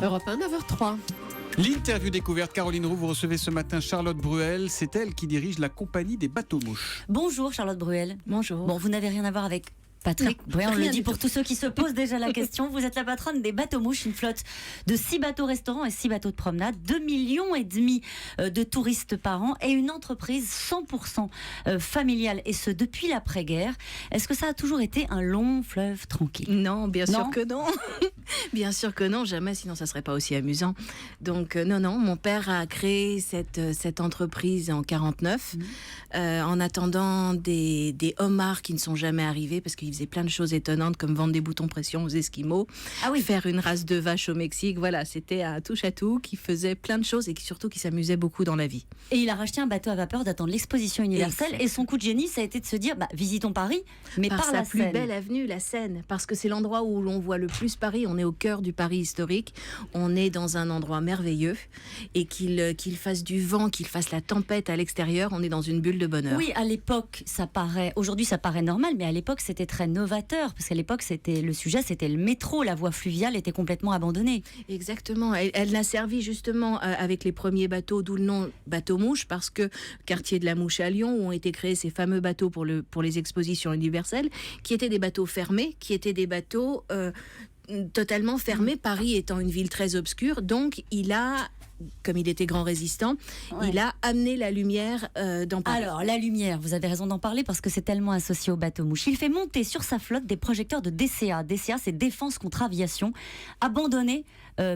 Europe 1, 9h03. L'interview découverte, Caroline Roux, vous recevez ce matin Charlotte Bruel. C'est elle qui dirige la compagnie des bateaux-mouches. Bonjour Charlotte Bruel. Bonjour. Bon, vous n'avez rien à voir avec Patrick Bruel, on le dit pour tous ceux qui se posent déjà la question. Vous êtes la patronne des bateaux-mouches, une flotte de 6 bateaux-restaurants et 6 bateaux de promenade, 2,5 millions de touristes par an et une entreprise 100% familiale, et ce depuis l'après-guerre. Est-ce que ça a toujours été un long fleuve tranquille ? Non, bien sûr que non. Bien sûr que non, jamais, sinon ça serait pas aussi amusant. Donc non, mon père a créé cette entreprise en 49, en attendant des homards qui ne sont jamais arrivés, parce qu'il faisait plein de choses étonnantes, comme vendre des boutons pression aux Esquimaux, faire une race de vaches au Mexique. Voilà, c'était un touche-à-tout qui faisait plein de choses et surtout qui s'amusait beaucoup dans la vie. Et il a racheté un bateau à vapeur datant de l'exposition universelle. Et son coup de génie, ça a été de se dire, visitons Paris, mais par la plus Seine. Belle avenue, la Seine, parce que c'est l'endroit où l'on voit le plus Paris. On est au cœur du Paris historique. On est dans un endroit merveilleux, et qu'il fasse du vent, qu'il fasse la tempête à l'extérieur, on est dans une bulle de bonheur. Oui, à l'époque, aujourd'hui ça paraît normal, mais à l'époque c'était très novateur, parce qu'à l'époque le sujet c'était le métro, la voie fluviale était complètement abandonnée. Exactement, elle n'a servi justement avec les premiers bateaux, d'où le nom bateau-mouche, parce que quartier de la Mouche à Lyon, où ont été créés ces fameux bateaux pour les expositions universelles, qui étaient des bateaux fermés, qui étaient des bateaux totalement fermés, Paris étant une ville très obscure, donc comme il était grand résistant, il a amené la lumière dans Paris. Alors, la lumière, vous avez raison d'en parler parce que c'est tellement associé au bateau-mouche. Il fait monter sur sa flotte des projecteurs de DCA. DCA, c'est Défense contre Aviation, abandonnés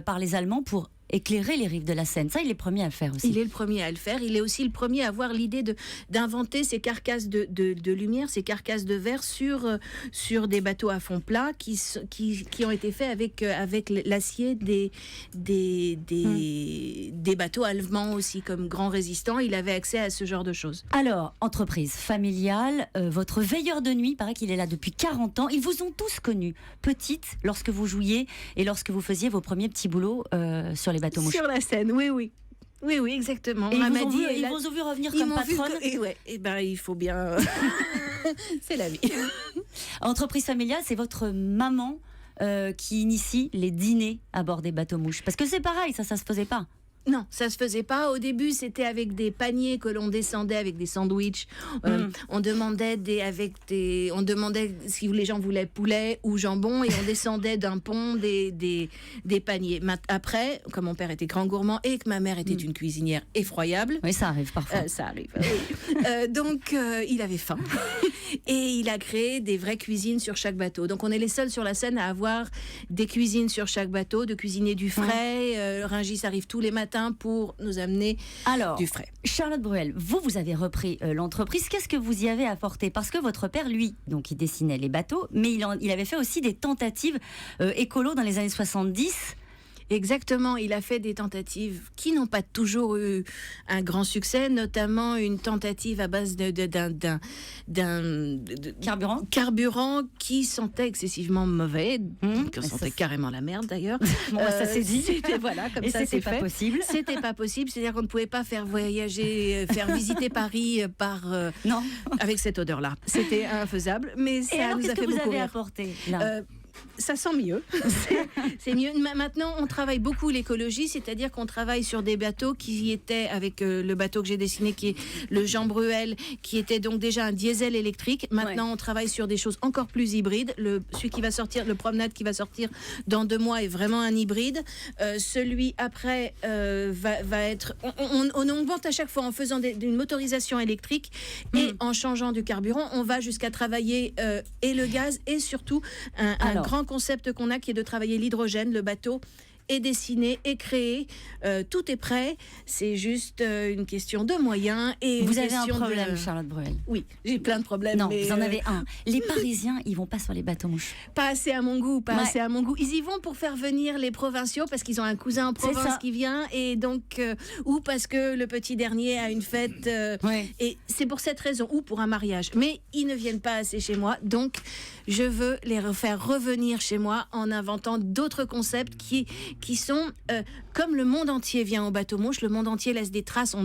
par les Allemands pour éclairer les rives de la Seine. Ça, il est le premier à le faire aussi. Il est le premier à le faire. Il est aussi le premier à avoir l'idée d'inventer ces carcasses de lumière, ces carcasses de verre sur des bateaux à fond plat qui ont été faits avec l'acier des bateaux allemands aussi, comme grand résistant. Il avait accès à ce genre de choses. Alors, entreprise familiale, votre veilleur de nuit, il paraît qu'il est là depuis 40 ans. Ils vous ont tous connu, petite, lorsque vous jouiez et lorsque vous faisiez vos premiers petits boulots sur les bateaux-mouches. Sur la Seine, oui, exactement. Et ils vous ont vu revenir comme patronne. Il faut bien. C'est la vie. Entreprise familiale, c'est votre maman qui initie les dîners à bord des bateaux-mouches. Parce que c'est pareil, ça se faisait pas. Non, ça se faisait pas. Au début, c'était avec des paniers que l'on descendait avec des sandwichs. On demandait si les gens voulaient poulet ou jambon, et on descendait d'un pont des paniers. Après, comme mon père était grand gourmand et que ma mère était une cuisinière effroyable. Oui, ça arrive parfois. Ça arrive. Oui. Donc, il avait faim et il a créé des vraies cuisines sur chaque bateau. Donc, on est les seuls sur la Seine à avoir des cuisines sur chaque bateau, de cuisiner du frais. Rungis arrive tous les matins pour nous amener du frais. Charlotte Bruel, vous avez repris l'entreprise. Qu'est-ce que vous y avez apporté ? Parce que votre père, lui, donc il dessinait les bateaux, mais il avait fait aussi des tentatives écolo dans les années 70. Exactement, il a fait des tentatives qui n'ont pas toujours eu un grand succès, notamment une tentative à base d'un carburant qui sentait excessivement mauvais, qui sentait carrément la merde d'ailleurs. Ça s'est dit. C'était comme ça, c'était pas possible. C'était pas possible, c'est-à-dire qu'on ne pouvait pas faire visiter Paris non, avec cette odeur-là. C'était infaisable, mais ça nous a fait beaucoup rire. Qu'est-ce que vous avez apporté là ? Ça sent mieux. C'est mieux. Maintenant, on travaille beaucoup l'écologie, c'est-à-dire qu'on travaille sur des bateaux qui étaient, avec le bateau que j'ai dessiné, qui est le Jean Bruel, qui était donc déjà un diesel électrique. Maintenant, on travaille sur des choses encore plus hybrides. Celui qui va sortir, le promenade qui va sortir dans 2 mois, est vraiment un hybride. Celui après va être... On augmente à chaque fois en faisant une motorisation électrique et en changeant du carburant. On va jusqu'à travailler et le gaz et surtout un grand concept qu'on a, qui est de travailler l'hydrogène. Le bateau est dessiné, est créé, tout est prêt. C'est juste une question de moyens. Et vous avez un problème, Charlotte Bruel. Oui, j'ai plein de problèmes. Non, vous en avez un. Les Parisiens, ils vont pas sur les bateaux-mouches. Pas assez à mon goût, assez à mon goût. Ils y vont pour faire venir les provinciaux, parce qu'ils ont un cousin en province qui vient, et donc ou parce que le petit dernier a une fête. Et c'est pour cette raison, ou pour un mariage. Mais ils ne viennent pas assez chez moi, donc je veux les faire revenir chez moi en inventant d'autres concepts qui sont comme le monde entier vient au bateau mouche, le monde entier laisse des traces.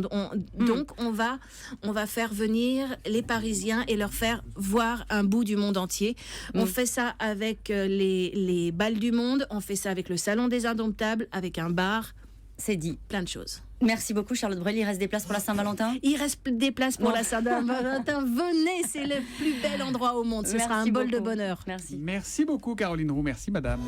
Donc on va faire venir les Parisiens et leur faire voir un bout du monde entier. On fait ça avec les balles du monde, on fait ça avec le salon des Indomptables, avec un bar. C'est dit. Plein de choses. Merci beaucoup Charlotte Bruel. Il reste des places pour la Saint-Valentin? Il reste des places pour la Saint-Valentin. Venez, c'est le plus bel endroit au monde. Ce sera un bol de bonheur. Merci. Merci beaucoup Caroline Roux. Merci madame.